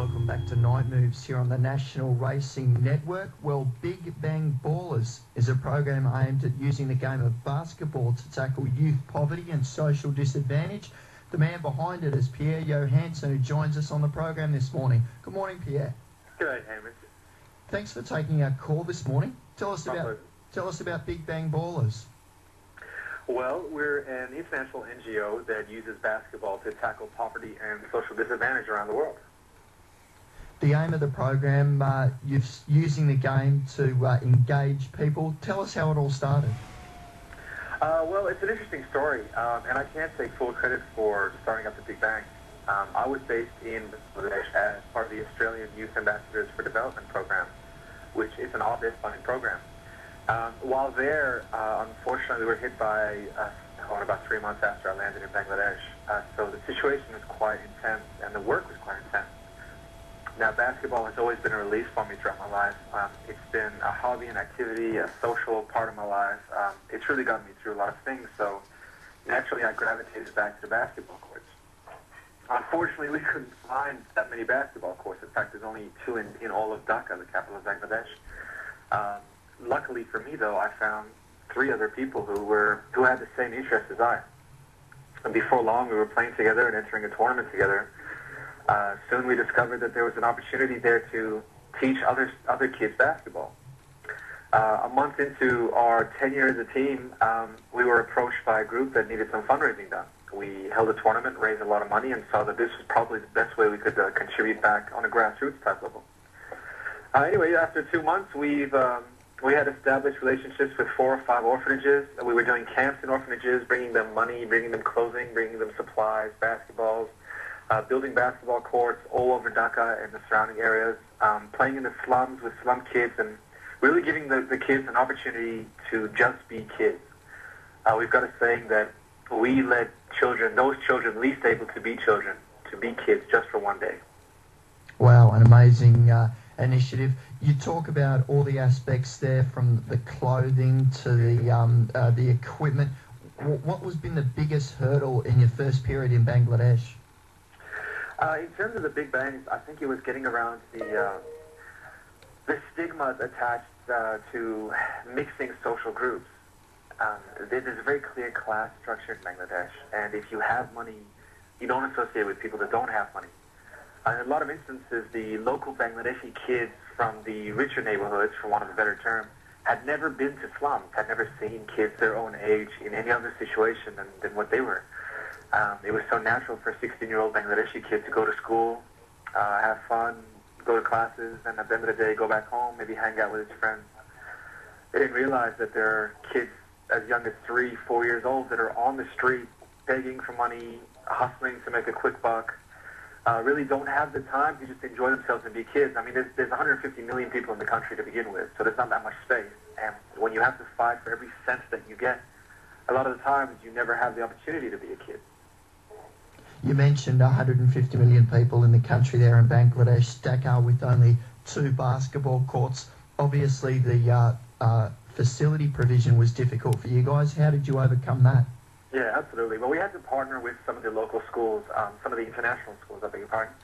Welcome back to Night Moves here on the National Racing Network. Well, Big Bang Ballers is a program aimed at using the game of basketball to tackle youth poverty and social disadvantage. The man behind it is Pierre Johansson, who joins us on the program this morning. Good morning, Pierre. G'day, Hamish. Thanks for taking our call this morning. Tell us about Big Bang Ballers. Well, we're an international NGO that uses basketball to tackle poverty and social disadvantage around the world. The aim of the program, using the game to engage people. Tell us how it all started. Well, it's an interesting story, and I can't take full credit for starting up the Big Bang. I was based in Bangladesh as part of the Australian Youth Ambassadors for Development program, which is an office funding program. While there, unfortunately, we were hit by about 3 months after I landed in Bangladesh. So the situation was quite intense, and the work was quite intense. Now, basketball has always been a release for me throughout my life. It's been a hobby and activity, a social part of my life. It's really gotten me through a lot of things, so naturally I gravitated back to the basketball courts. Unfortunately, we couldn't find that many basketball courts. In fact, there's only 2 in all of Dhaka, the capital of Bangladesh. Luckily for me, though, I found 3 other people who had the same interests as I. And before long, we were playing together and entering a tournament together. Soon we discovered that there was an opportunity there to teach other kids basketball. A month into our tenure as a team, we were approached by a group that needed some fundraising done. We held a tournament, raised a lot of money, and saw that this was probably the best way we could contribute back on a grassroots type level. Anyway, after 2 months, we had established relationships with 4 or 5 orphanages. We were doing camps in orphanages, bringing them money, bringing them clothing, bringing them supplies, basketballs, building basketball courts all over Dhaka and the surrounding areas, playing in the slums with slum kids, and really giving the kids an opportunity to just be kids. We've got a saying that we let those children least able to be children, to be kids just for one day. Wow, an amazing initiative. You talk about all the aspects there, from the clothing to the equipment. What has been the biggest hurdle in your first period in Bangladesh? In terms of the Big Bangs, I think it was getting around the stigma attached to mixing social groups. There's a very clear class structure in Bangladesh, and if you have money, you don't associate with people that don't have money. In a lot of instances, the local Bangladeshi kids from the richer neighborhoods, for want of a better term, had never been to slums, had never seen kids their own age in any other situation than what they were. It was so natural for a 16-year-old Bangladeshi kid to go to school, have fun, go to classes, and at the end of the day go back home, maybe hang out with his friends. They didn't realize that there are kids as young as 3, 4 years old that are on the street begging for money, hustling to make a quick buck, really don't have the time to just enjoy themselves and be kids. I mean, there's 150 million people in the country to begin with, so there's not that much space. And when you have to fight for every cent that you get, a lot of the times you never have the opportunity to be a kid. You mentioned 150 million people in the country there in Bangladesh, Dhaka, with only 2 basketball courts. Obviously, the facility provision was difficult for you guys. How did you overcome that? Yeah, absolutely. Well, we had to partner with some of the local schools, some of the international schools, I beg your pardon,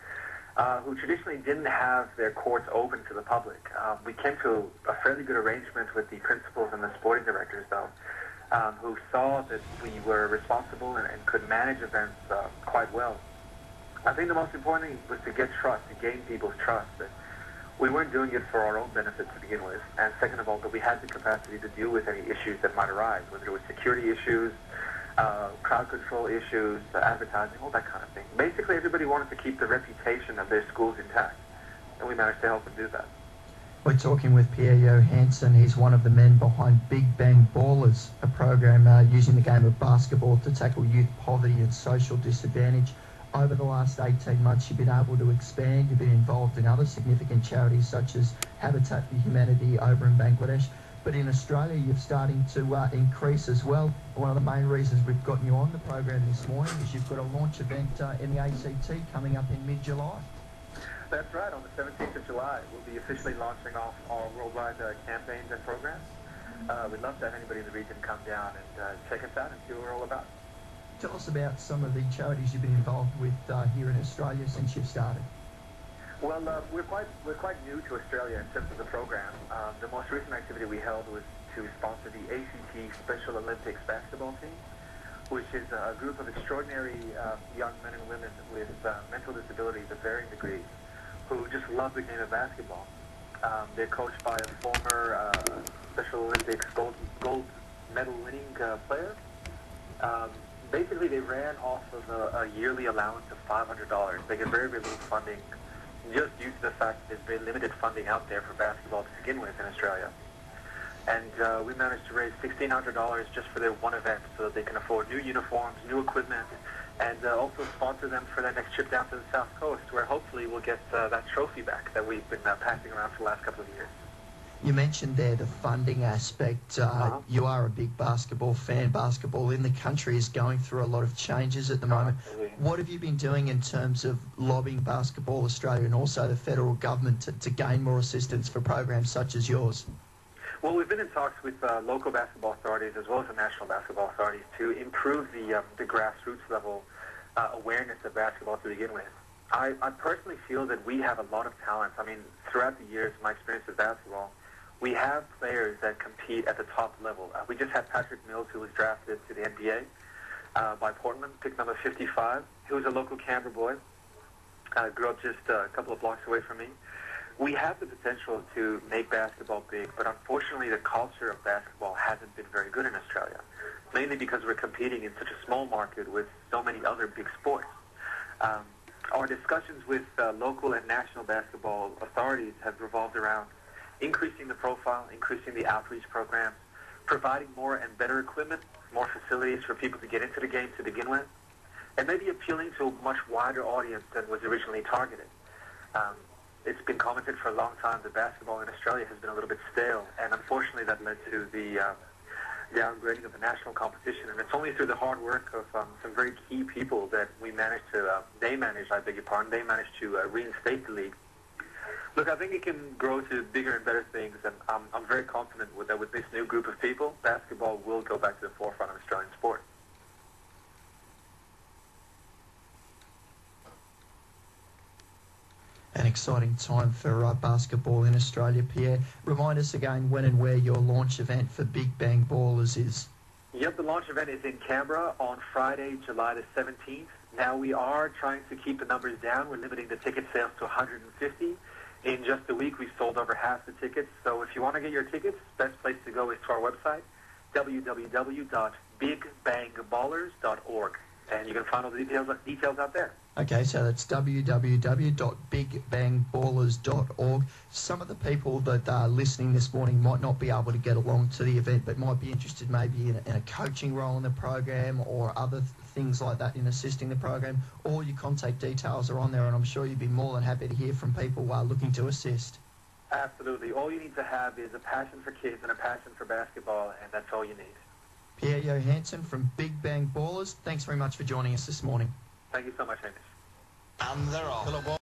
who traditionally didn't have their courts open to the public. We came to a fairly good arrangement with the principals and the sporting directors, though, who saw that we were responsible and could manage events quite well. I think the most important thing was to get trust, to gain people's trust, that we weren't doing it for our own benefit to begin with, and second of all, that we had the capacity to deal with any issues that might arise, whether it was security issues, crowd control issues, advertising, all that kind of thing. Basically, everybody wanted to keep the reputation of their schools intact, and we managed to help them do that. We're talking with Pierre Johansson. He's one of the men behind Big Bang Ballers, a program using the game of basketball to tackle youth poverty and social disadvantage. Over the last 18 months, you've been able to expand. You've been involved in other significant charities such as Habitat for Humanity over in Bangladesh. But in Australia, you're starting to increase as well. One of the main reasons we've gotten you on the program this morning is you've got a launch event in the ACT coming up in mid-July. That's right. On the 17th of July, we'll be officially launching off our worldwide campaigns and programs. We'd love to have anybody in the region come down and check us out and see what we're all about. Tell us about some of the charities you've been involved with here in Australia since you've started. Well, we're quite new to Australia in terms of the program. The most recent activity we held was to sponsor the ACT Special Olympics basketball team, which is a group of extraordinary young men and women with mental disabilities of varying degrees who just love the game of basketball. They're coached by a former Special Olympics gold medal winning player. Basically, they ran off of a yearly allowance of $500. They get very, very little funding just due to the fact that there's very limited funding out there for basketball to begin with in Australia. And we managed to raise $1,600 just for their one event so that they can afford new uniforms, new equipment, and also sponsor them for their next trip down to the South Coast, where hopefully we'll get that trophy back that we've been passing around for the last couple of years. You mentioned there the funding aspect. You are a big basketball fan. Basketball in the country is going through a lot of changes at the moment. Absolutely. What have you been doing in terms of lobbying Basketball Australia and also the federal government to gain more assistance for programs such as yours? Well, we've been in talks with local basketball authorities as well as the national basketball authorities to improve the grassroots level awareness of basketball to begin with. I personally feel that we have a lot of talent. I mean, throughout the years, my experience with basketball, we have players that compete at the top level. We just had Patrick Mills, who was drafted to the NBA by Portland, pick number 55. He was a local Canberra boy. Grew up just a couple of blocks away from me. We have the potential to make basketball big, but unfortunately the culture of basketball hasn't been very good in Australia, mainly because we're competing in such a small market with so many other big sports. Our discussions with local and national basketball authorities have revolved around increasing the profile, increasing the outreach programs, providing more and better equipment, more facilities for people to get into the game to begin with, and maybe appealing to a much wider audience than was originally targeted. It's been commented for a long time that basketball in Australia has been a little bit stale, and unfortunately that led to the downgrading of the national competition. And it's only through the hard work of some very key people that we managed to, they managed to reinstate the league. Look, I think it can grow to bigger and better things, and I'm very confident that with this new group of people, basketball will go back to the forefront of Australian sport. An exciting time for basketball in Australia, Pierre. Remind us again when and where your launch event for Big Bang Ballers is. Yep, the launch event is in Canberra on Friday, July the 17th. Now, we are trying to keep the numbers down. We're limiting the ticket sales to 150. In just a week, we've sold over half the tickets. So if you want to get your tickets, best place to go is to our website, www.bigbangballers.org. And you can find all the details out there. Okay, so that's www.bigbangballers.org. Some of the people that are listening this morning might not be able to get along to the event, but might be interested maybe in a coaching role in the program or other things like that in assisting the program. All your contact details are on there, and I'm sure you'd be more than happy to hear from people looking to assist. Absolutely. All you need to have is a passion for kids and a passion for basketball, and that's all you need. Pierre Johansson from Big Bang Ballers, thanks very much for joining us this morning. Thank you so much, Hamish. And they're off.